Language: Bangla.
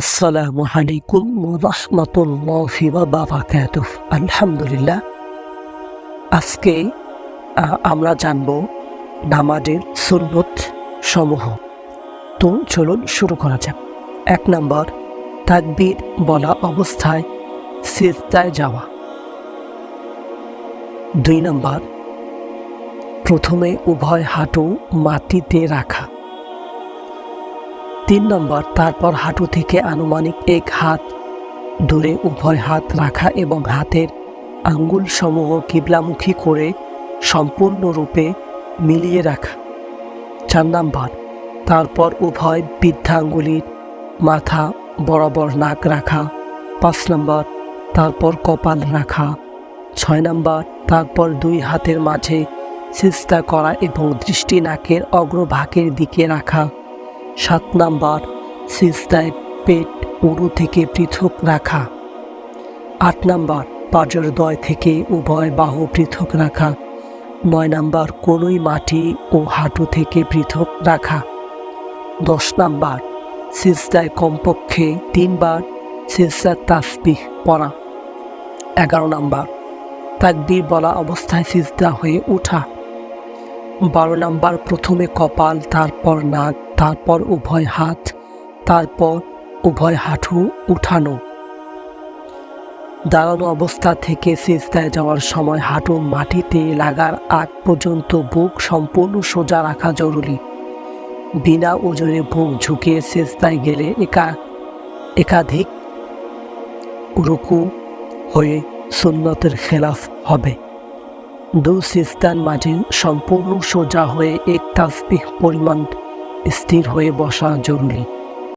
আসসালামু আলাইকুম ওয়া রাহমাতুল্লাহি ওয়া বারাকাতুহু। আলহামদুলিল্লাহ। আজকে আমরা জানব নামাজের সুন্নত সমূহ। তো চলুন শুরু করা যাক। ১ নাম্বার, তাকবীর বলা অবস্থায় সিজদায় যাওয়া। ২ নাম্বার, প্রথমে উভয় হাঁটু মাটিতে রাখা। ৩ নম্বর, তারপর হাঁটু থেকে আনুমানিক ১ হাত দূরে উভয় হাত রাখা এবং হাতের আঙ্গুলসমূহ কিবলামুখী করে সম্পূর্ণরূপে মিলিয়ে রাখা। ৪ নম্বর, তারপর উভয় বৃদ্ধাঙ্গুলির মাথা বরাবর নাক রাখা। ৫ নম্বর, তারপর কপাল রাখা। ৬ নম্বর, তারপর ২ হাতের মাঝে সিজদা করা এবং দৃষ্টি নাকের অগ্রভাগের দিকে রাখা। ৭ নাম্বার, সিজদায় পেট উরু থেকে পৃথক রাখা। ৮ নাম্বার, পাঁজরদ্বয় থেকে উভয় বাহু পৃথক রাখা। ৯ নাম্বার, কনুই মাটি ও হাঁটু থেকে পৃথক রাখা। ১০ নাম্বার, সিজদায় কমপক্ষে ৩ বার সিজদার তাসবিহ পড়া। ১১ নাম্বার, তাকবীর বলা অবস্থায় সিজদা হয়ে ওঠা। ১২ নাম্বার, প্রথমে কপাল, তারপর নাক, তারপর উভয় হাত, তারপর উভয় হাঁটু উঠানো। দাঁড়ানো অবস্থা থেকে সিজদায় যাওয়ার সময় হাঁটু মাটিতে লাগার আগ পর্যন্ত বুক সম্পূর্ণ সোজা রাখা জরুরি। বিনা ওজনে বুক ঝুঁকিয়ে সিজদায় গেলে একাধিক রুকু হয়ে সুন্নতের খেলাফ হবে। ২ সিজদার মাঝে সম্পূর্ণ সোজা হয়ে ১ তাসবিহ পরিমাণ স্থির হয়ে বসা জরুরি।